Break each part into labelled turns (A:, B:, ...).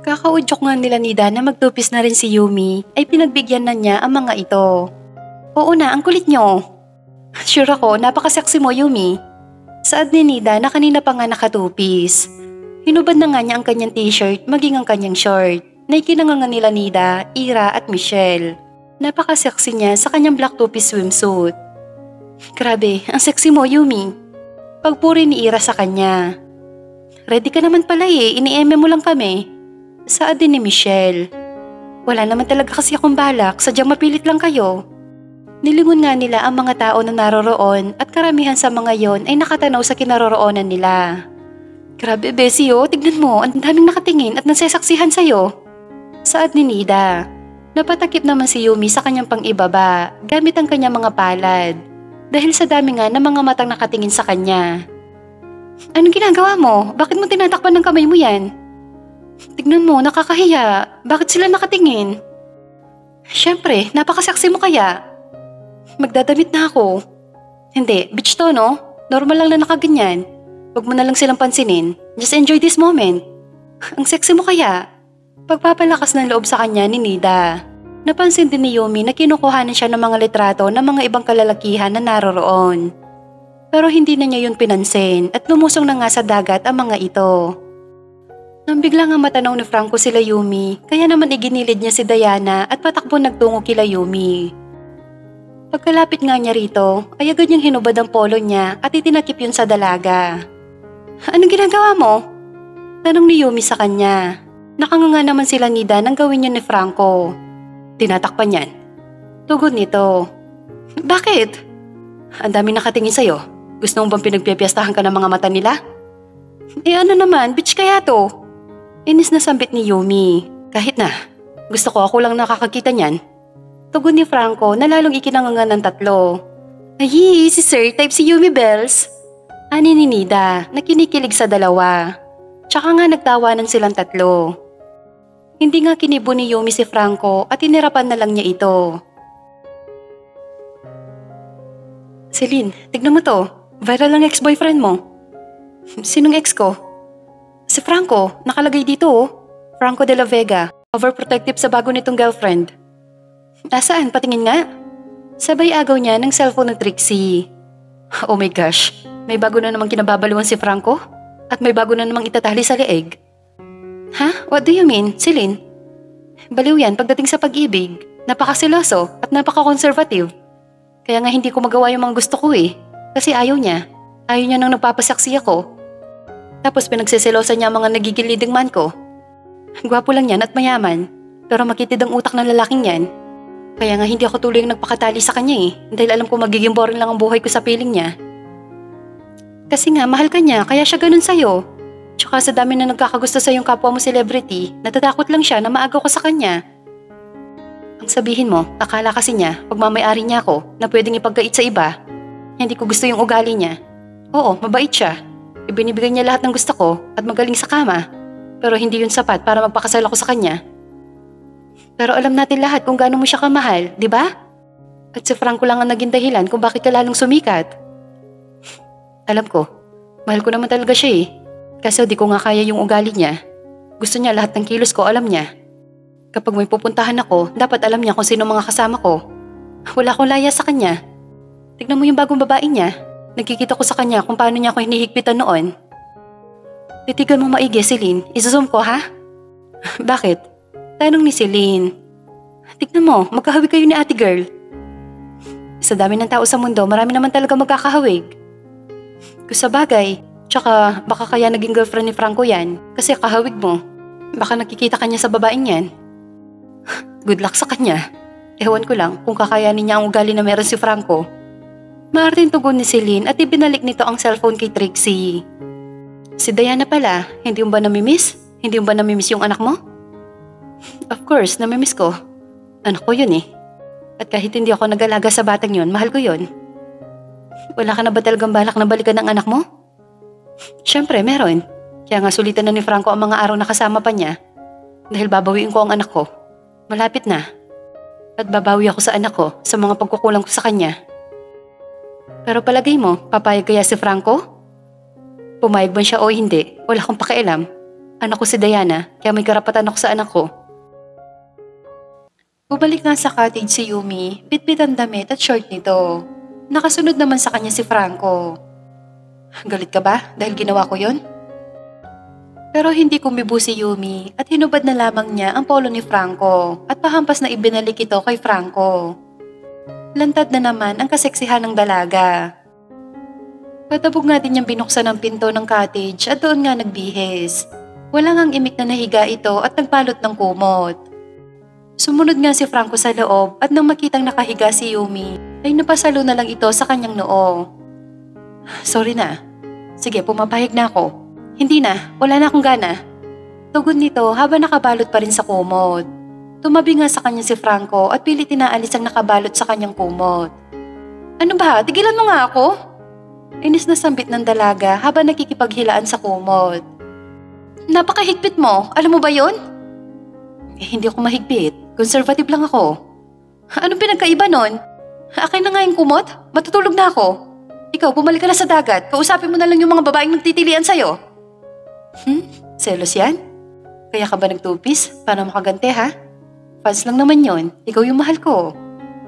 A: Kakaudyok nga nila ni Dan na magtupis na rin si Yumi ay pinagbigyan na niya ang mga ito. Oo na, ang kulit nyo. Sure ako, napakaseksi mo Yumi. Saad ni Nida na kanina pa nga nakatupis. Hinubad na nga niya ang kanyang t-shirt maging ang kanyang short na ikinanganga nila Nida, Ira at Michelle. Napakaseksi niya sa kanyang black two-piece swimsuit. Grabe, ang seksi mo Yumi. Pagpuri ni Ira sa kanya. Ready ka naman pala ini-eme mo lang kami. Saad din ni Michelle. Wala naman talaga kasi akong balak, sadyang mapilit lang kayo. Nilingon nga nila ang mga tao na naroroon at karamihan sa mga yon ay nakatanaw sa kinaroroonan nila. Grabe Bessie tignan mo, ang daming nakatingin at nasasaksihan sa'yo. Saad ni Nida. Napatakip naman si Yumi sa kanyang pang-ibaba gamit ang kanyang mga palad. Dahil sa dami nga ng mga matang nakatingin sa kanya. Anong ginagawa mo? Bakit mo tinatakpan ng kamay mo yan? Tignan mo, nakakahiya. Bakit sila nakatingin? Siyempre, napakasaksi mo kaya. Magdadamit na ako. Hindi, bitch to no? Normal lang na nakaganyan. Huwag mo na lang silang pansinin. Just enjoy this moment. Ang sexy mo kaya. Pagpapalakas ng loob sa kanya ni Nida. Napansin din ni Yumi na kinukuhanan siya ng mga litrato ng mga ibang kalalakihan na naroroon. Pero hindi na niya yun pinansin at lumusong na nga sa dagat ang mga ito. Nang bigla nga matanaw ni Franco sila Yumi, kaya naman iginilid niya si Diana at patakbo nagtungo kila Yumi. Pagkalapit nga niya rito, ay agad niyang hinubad ang polo niya at itinakip yun sa dalaga. Anong ginagawa mo? Tanong ni Yumi sa kanya. Nakanganga naman sila Nida nang gawin yun ni Franco. Tinatakpan yan. Tugon nito. Bakit? Ang dami nakatingin sa'yo. Gusto mo bang pinagpipiyastahan ka ng mga mata nila? Ano naman, bitch kaya to? Inis na sambit ni Yumi. Kahit na, gusto ko ako lang nakakakita niyan. Tugon ni Franco na lalong ikinanganga ng tatlo. Ay, si Sir type si Yumi Bells. Ani ni Nida na kinikilig sa dalawa. Tsaka nga nagtawanan silang tatlo. Hindi nga kinibo ni Yumi si Franco at inirapan na lang niya ito. Celine, tignan mo to. Viral ang ex-boyfriend mo. Sinong ex ko? Si Franco, nakalagay dito Franco de la Vega, overprotective sa bago nitong girlfriend. Saan? Patingin nga. Sabay agaw niya ng cellphone ng Trixie. Oh my gosh, may bago na namang kinababaliwan si Franco? At may bago na namang itatali sa leeg. Ha? What do you mean, Celine? Baliw yan pagdating sa pag-ibig. Napakasiloso at napaka-conservative. Kaya nga hindi ko magawa yung mga gusto ko Kasi ayaw niya. Ayaw niya nang nagpapasaksi ako. Tapos pinagseselosa niya ang mga nagigiliding man ko. Gwapo lang yan at mayaman. Pero makitid ang utak ng lalaking yan. Kaya nga hindi ako tuloy nagpakatali sa kanya dahil alam ko magiging boring lang ang buhay ko sa piling niya. Kasi nga mahal ka niya kaya siya ganun sa'yo. Tsaka sa dami na nagkakagusto sa yung kapwa mo celebrity, natatakot lang siya na maagaw ko sa kanya. Ang sabihin mo, akala kasi niya pagmamayari niya ako na pwedeng ipagkait sa iba. Hindi ko gusto yung ugali niya. Oo, mabait siya. Ibinibigay niya lahat ng gusto ko at magaling sa kama. Pero hindi yun sapat para magpakasal ako sa kanya. Pero alam natin lahat kung gaano mo siya kamahal, di ba? At si Franco lang ang naging dahilan kung bakit ka lalong sumikat. Alam ko, mahal ko naman talaga siya Kaso di ko nga kaya yung ugali niya. Gusto niya lahat ng kilos ko, alam niya. Kapag may pupuntahan ako, dapat alam niya kung sino mga kasama ko. Wala akong laya sa kanya. Tignan mo yung bagong babae niya. Nagkikita ko sa kanya kung paano niya ako hinihigpitan noon. Titigan mo maigi, Celine. Isusum ko, ha? Bakit? Tanong ni Celine. Tignan mo, magkahawig kayo ni ate girl. Sa dami ng tao sa mundo, marami naman talaga magkakahawig. Kung sa bagay, tsaka baka kaya naging girlfriend ni Franco yan kasi kahawig mo. Baka nakikita kanya sa babaeng yan. Good luck sa kanya. Ewan ko lang kung kakayanin niya ang ugali na meron si Franco. Maarting tugon ni Celine at ibinalik nito ang cellphone kay Trixie. Si Diana pala, hindi mo ba namimiss? Hindi mo ba namimiss yung anak mo? Of course, namimiss ko. Anak ko yun At kahit hindi ako nag-alaga sa batang yun, mahal ko yun. Wala ka na ba talagang balak na balikan ng anak mo? Siyempre, meron. Kaya nga sulitan na ni Franco ang mga araw na kasama pa niya. Dahil babawiin ko ang anak ko. Malapit na. At babawi ako sa anak ko sa mga pagkukulang ko sa kanya. Pero palagay mo, papayag kaya si Franco? Pumayag ba siya o hindi? Wala akong pakialam. Anak ko si Diana, kaya may karapatan ako sa anak ko. Bumalik nga sa cottage si Yumi, bitbit ang damit at short nito. Nakasunod naman sa kanya si Franco. Galit ka ba dahil ginawa ko yon? Pero hindi kumibo si Yumi at hinubad na lamang niya ang polo ni Franco at pahampas na ibinalik ito kay Franco. Lantad na naman ang kaseksihan ng dalaga. Patabog nga din niyang binuksan ang pinto ng cottage at doon nga nagbihis. Walang ang imik na nahiga ito at nagbalot ng kumot. Sumunod nga si Franco sa loob at nang makitang nakahiga si Yumi ay napasalo na lang ito sa kanyang noo. Sorry na. Sige, pumapayag na ako. Hindi na, wala na akong gana. Tugon nito habang nakabalot pa rin sa kumot. Tumabi nga sa kanya si Franco at pilit inaalis ang nakabalot sa kanyang kumot. Ano ba? Tigilan mo nga ako? Inis na sambit ng dalaga habang nakikipaghilaan sa kumot. Napakahigpit mo, alam mo ba yon? Hindi ako mahigpit, conservative lang ako. Anong pinagkaiba nun? Akin na nga yung kumot, matutulog na ako. Ikaw, bumalik ka na sa dagat, kausapin mo na lang yung mga babaeng nagtitilian sa'yo. Selos yan? Kaya ka ba nagtupis para makagante ha? Fans lang naman yon, ikaw yung mahal ko.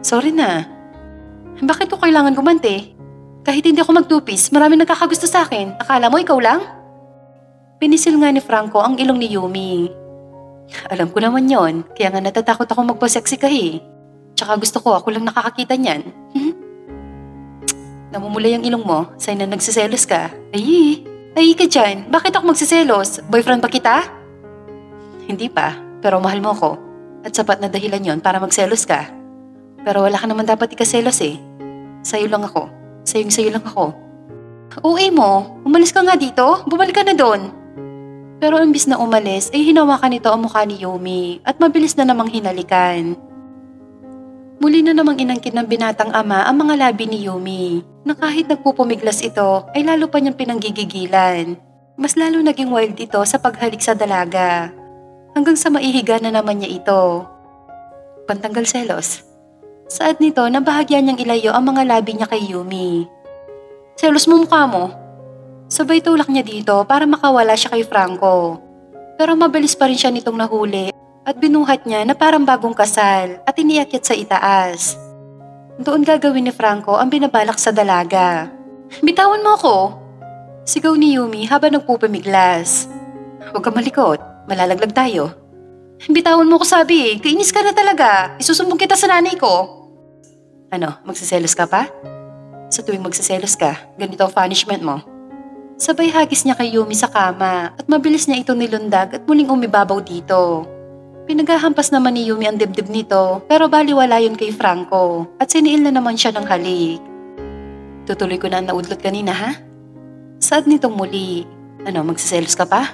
A: Sorry na. Bakit ko kailangan gumante? Kahit hindi ako magtupis, marami nagkakagusto sa akin. Akala mo ikaw lang? Pinisil nga ni Franco ang ilong ni Yumi. Alam ko naman yon, kaya nga natatakot ako magpa-sexy ka eh. Tsaka gusto ko ako lang nakakakita niyan. Namumulay ang ilong mo, sign na nagsiselos ka. Ay ka dyan, bakit ako magsiselos? Boyfriend ba kita? Hindi pa, pero mahal mo ko. At sapat na dahilan yon para magselos ka. Pero wala ka naman dapat ikaselos eh. Sa'yo lang ako. Sa'yo lang ako. Uwi mo, umalis ka nga dito, bumalik ka na doon. Pero imbis na umalis ay hinawakan nito ang mukha ni Yumi at mabilis na namang hinalikan. Muli na namang inangkin ng binatang ama ang mga labi ni Yumi na kahit nagpupumiglas ito ay lalo pa niyang pinanggigigilan. Mas lalo naging wild ito sa paghalik sa dalaga. Hanggang sa maihiga na naman niya ito. Pantanggal selos. Saad nito na bahagya niyang ilayo ang mga labi niya kay Yumi. Selos mo mukha mo. Sabay tulak niya dito para makawala siya kay Franco. Pero mabilis pa rin siya nitong nahuli at binuhat niya na parang bagong kasal at iniakyat sa itaas. Doon gagawin ni Franco ang binabalak sa dalaga. Bitawan mo ako! Sigaw ni Yumi habang nagpupumiglas. Huwag ka malikot, malalaglag tayo. Bitawan mo ko sabi, kainis ka na talaga, isusumbong kita sa nanay ko. Ano, magsiselos ka pa? Sa tuwing magsiselos ka, ganito ang punishment mo. Sabay hagis niya kay Yumi sa kama at mabilis niya ito nilundag at muling umibabaw dito. Pinaghahampas naman ni Yumi ang dibdib nito pero baliwala yun kay Franco at siniil na naman siya ng halik. Tutuloy ko na ang naudlot kanina ha? Saad nitong muli. Ano, magsiselos ka pa?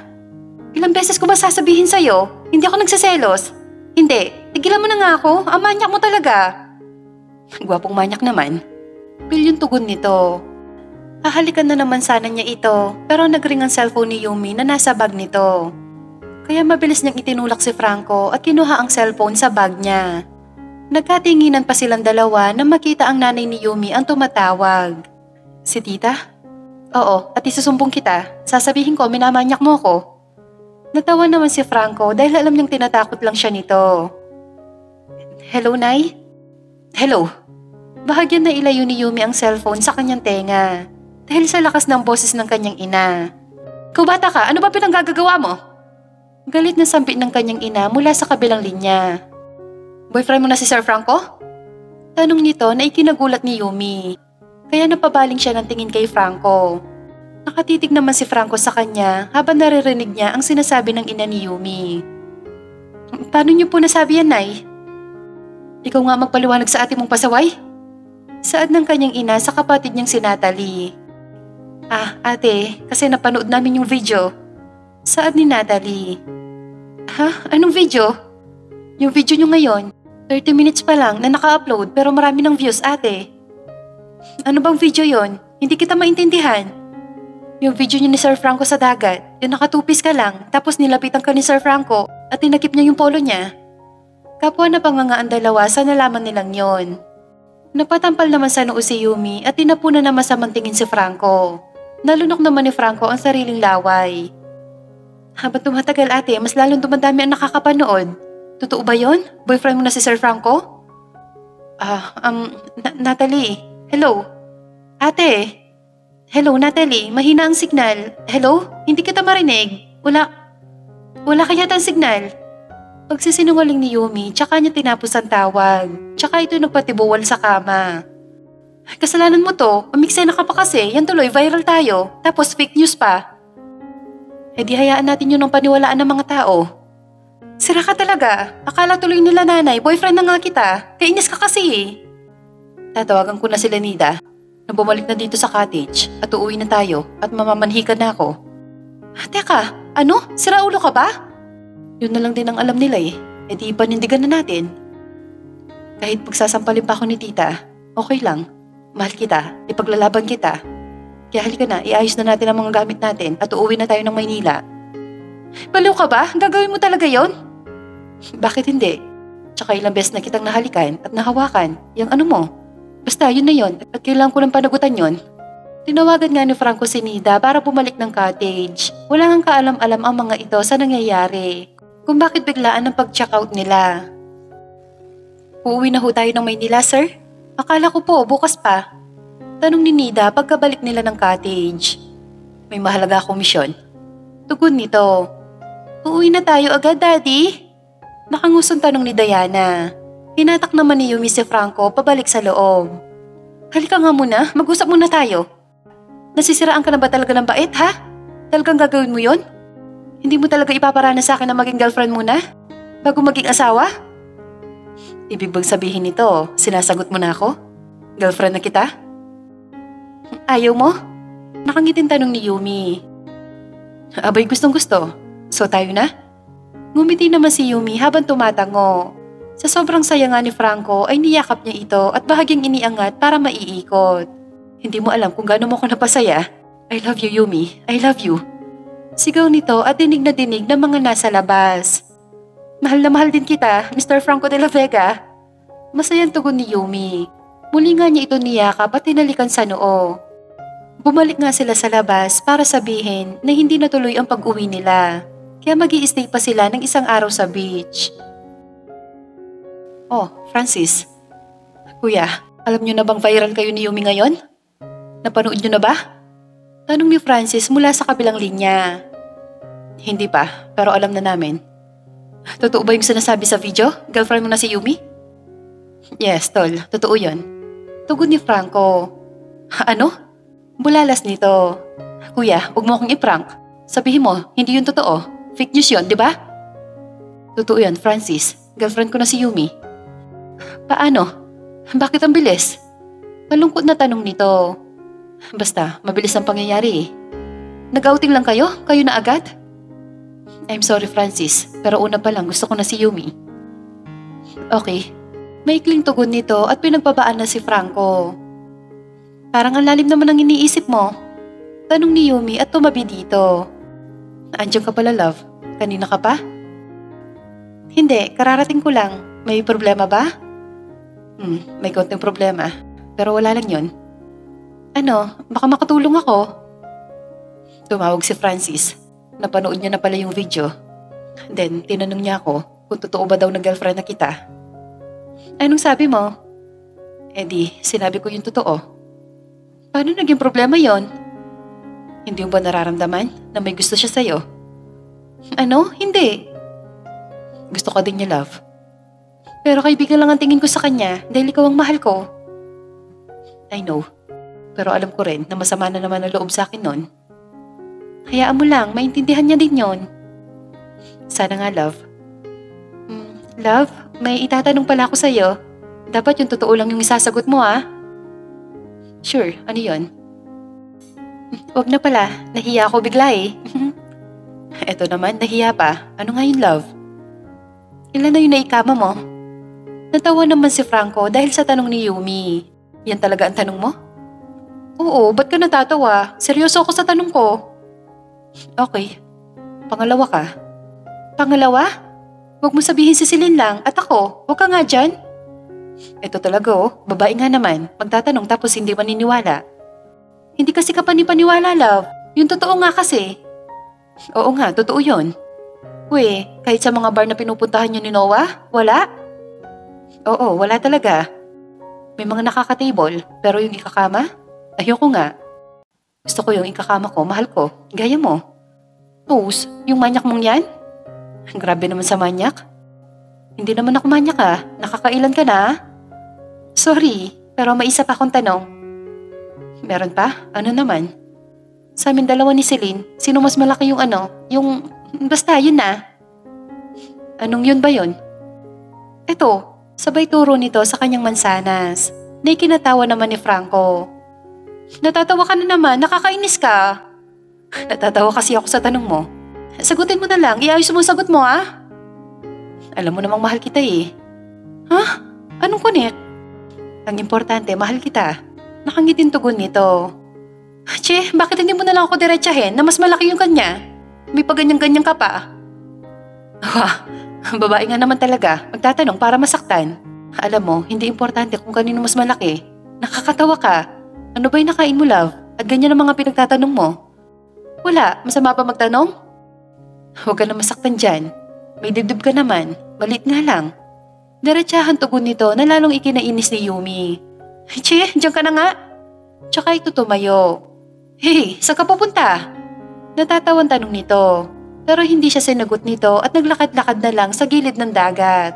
A: Ilang beses ko ba sasabihin sa'yo? Hindi ako nagsiselos. Hindi, tigilan mo na nga ako, ang manyak mo talaga. Gwapong manyak naman. Yung tugon nito. Hahalikan na naman sana niya ito pero nagring ang cellphone ni Yumi na nasa bag nito. Kaya mabilis niyang itinulak si Franco at kinuha ang cellphone sa bag niya. Nagkatinginan pa silang dalawa na makita ang nanay ni Yumi ang tumatawag. Si tita? Oo, at isusumbong kita. Sasabihin ko minamanyak mo ko. Natawa naman si Franco dahil alam niyang tinatakot lang siya nito. Hello, Nay? Hello. Bahagyan na ilayo ni Yumi ang cellphone sa kanyang tenga. Dahil sa lakas ng boses ng kanyang ina. Ikaw bata ka, ano ba pinanggagawa mo? Galit na sampit ng kanyang ina mula sa kabilang linya. Boyfriend mo na si Sir Franco? Tanong nito na ikinagulat ni Yumi. Kaya napabaling siya ng tingin kay Franco. Nakatitig naman si Franco sa kanya habang naririnig niya ang sinasabi ng ina ni Yumi. Paano niyo po nasabi yan, Nay? Ikaw nga magpaliwanag sa ate mong pasaway? Saad ng kanyang ina sa kapatid niyang si Natalie. Ate, kasi napanood namin yung video. Saad ni Natalie. Ha? Anong video? Yung video niyo ngayon, 30 minutes pa lang na naka-upload pero marami ng views, ate. Ano bang video yon? Hindi kita maintindihan. Yung video niyo ni Sir Franco sa dagat, yung nakatupis ka lang tapos nilapitan ka ni Sir Franco at tinakip niya yung polo niya. Kapwa na panganga ang dalawa sa nalaman nilang yon. Napatampal naman sa noo si Yumi at tinapunan na masamang tingin si Franco. Nalunok naman ni Franco ang sariling laway. Habang tumatagal ate, mas lalong dumadami ang nakakapanood. Totoo ba yon? Boyfriend mo na si Sir Franco? Natalie. Hello? Ate? Hello, Natalie. Mahina ang signal. Hello? Hindi kita marinig. Wala kaya ang signal. Pagsisinungaling ni Yumi, tsaka niya tinapos ang tawag. Tsaka ito nagpatibuwal sa kama. Kasalanan mo to. Umiksena ka pa kasi. Yan tuloy, viral tayo. Tapos fake news pa. Eh di hayaan natin yun ang paniwalaan ng mga tao. Sira ka talaga. Akala tuloy nila nanay, boyfriend na nga kita. Kainis ka kasi eh. Tatawagan ko na sila Nida. Na bumalik na dito sa cottage at uuwi na tayo at mamamanhikan na ako. Teka, ano? Sira ulo ka ba? Yun na lang din ang alam nila eh. E di panindigan na natin. Kahit magsasampalin pa ako ni tita, okay lang. Mahal kita, ipaglalaban kita. Kaya halika na, iayos na natin ang mga gamit natin at uuwi na tayo ng Maynila. Baliw ka ba? Gagawin mo talaga yon? Bakit hindi? Tsaka ilang beses na kitang nahalikan at nahawakan. Yang ano mo? Basta yun na yon at kailangan ko ng panagutan yon. Tinawagan nga ni Franco si Nida para bumalik ng cottage. Wala ngang kaalam-alam ang mga ito sa nangyayari. Kung bakit biglaan ang pag-check out nila. Uuwi na ho tayo ng Maynila, sir? Akala ko po, bukas pa. Tanong ni Nida pagkabalik nila ng cottage. May mahalaga akong misyon. Tugon nito. Uuwi na tayo agad, Daddy? Nakangusong tanong ni Diana. Hinatak naman ni Yumi si Franco pabalik sa loob. Halika nga muna, mag-usap muna tayo. Nasisiraan ka na ba talaga ng bait, ha? Talagang gagawin mo yon? Hindi mo talaga ipaparana sa akin na maging girlfriend muna? Bago maging asawa? Ibig bang sabihin nito, sinasagot mo na ako? Girlfriend na kita? Ayaw mo? Nakangiting tanong ni Yumi. Abay gustong gusto. So tayo na? Ngumiti naman si Yumi habang tumatango. Sa sobrang saya nga ni Franco ay niyakap niya ito at bahagyang iniangat para maiikot. Hindi mo alam kung gaano mo ko napasaya. I love you, Yumi. I love you. Sigaw nito at dinig na dinig ng mga nasa labas. Mahal na mahal din kita, Mr. Franco de la Vega. Masayang tugon ni Yumi. Muli nga niya ito niyakap at tinalikan sa noo. Bumalik nga sila sa labas para sabihin na hindi natuloy ang pag-uwi nila. Kaya mag-i-stay pa sila ng isang araw sa beach. Oh, Francis. Kuya, alam niyo na bang viral kayo ni Yumi ngayon? Napanood niyo na ba? Tanong ni Francis mula sa kabilang linya. Hindi pa, pero alam na namin. Totoo ba yung sinasabi sa video? Girlfriend mo na si Yumi? Yes, tol. Totoo yun. Tugon ni Franco. Ano? Bulalas nito. Kuya, huwag mo akong i-prank. Sabihin mo, hindi yun totoo. Fake news yun, di ba? Totoo yun, Francis. Girlfriend ko na si Yumi. Paano? Bakit ang bilis? Malungkot na tanong nito. Basta, mabilis ang pangyayari eh. Nag-outing lang kayo? Kayo na agad? I'm sorry, Francis. Pero una pa lang gusto ko na si Yumi. Okay. Maikling tugon nito at pinagbabaan na si Franco. Parang ang lalim naman ang iniisip mo. Tanong ni Yumi at tumabi dito. Andiyan ka pala, love. Kanina ka pa? Hindi, kararating ko lang. May problema ba? May konting problema. Pero wala lang yon. Ano, baka makatulong ako. Tumawag si Francis. Napanood niya na pala yung video. Then, tinanong niya ako kung totoo ba daw na girlfriend na kita. Anong sabi mo? Eh di, sinabi ko yung totoo. Paano naging problema yon? Hindi mo ba nararamdaman na may gusto siya sa'yo? Ano? Hindi. Gusto ko din niya, love. Pero kaibigan lang ang tingin ko sa kanya dahil ikaw ang mahal ko. I know. Pero alam ko rin na masama na naman ang loob sa akin nun. Hayaan mo lang, maintindihan niya din yon. Sana nga, love. Love, may itatanong pala ako sa'yo. Dapat yung totoo lang yung isasagot mo, ah. Sure, ano yon? Wag na pala, nahiya ako bigla eh. Eto naman, nahiya pa. Ano nga yun, love? Ilan na yung naikama mo? Natawa naman si Franco dahil sa tanong ni Yumi. Yan talaga ang tanong mo? Oo, ba't ka natatawa? Seryoso ako sa tanong ko. Okay. Pangalawa ka. Pangalawa? Huwag mo sabihin si Celine lang at ako. Huwag ka nga dyan. Ito talaga oh, babae nga naman. Magtatanong tapos hindi maniniwala. Hindi kasi ka panipaniwala, love. Yung totoo nga kasi. Oo nga, totoo yun. Uy, kahit sa mga bar na pinupuntahan niyo ni Noah, wala? Oo, wala talaga. May mga nakaka-table, pero yung ikakama? Ayoko nga. Gusto ko yung ikakama ko, mahal ko. Gaya mo. Tos, yung manyak mong yan? Grabe naman sa manyak. Hindi naman ako manyak ah. Nakakailan ka na? Sorry, pero may isa pa akong tanong. Meron pa? Ano naman? Sa amin dalawa ni Celine, sino mas malaki yung basta yun na. Anong yun ba yun? Eto, sabay turo nito sa kanyang mansanas. Na ikinatawa naman ni Franco. Natatawa ka na naman, nakakainis ka. Natatawa kasi ako sa tanong mo. Sagutin mo na lang, iayos mo sagot mo ah. Alam mo namang mahal kita eh. Ha? Anong connect? Ang importante, mahal kita. Nakangitin tugon nito. Che, bakit hindi mo na lang ako diretsahin na mas malaki yung kanya? May paganyan-ganyan ka pa. Wah, babae nga naman talaga. Magtatanong para masaktan. Alam mo, hindi importante kung kanino mas malaki. Nakakatawa ka. Ano ba yung nakain mo, love? At ganyan ang mga pinagtatanong mo. Wala, masama pa magtanong? Huwag ka na masaktan dyan. May dibdib ka naman. Malit nga lang. Diretsahan tugon nito na lalong ikinainis ni Yumi. Che, diyan ka na nga. Tsaka ito tumayo. Hey, saan ka pupunta? Natatawan tanong nito. Pero hindi siya sinagot nito at naglakad-lakad na lang sa gilid ng dagat.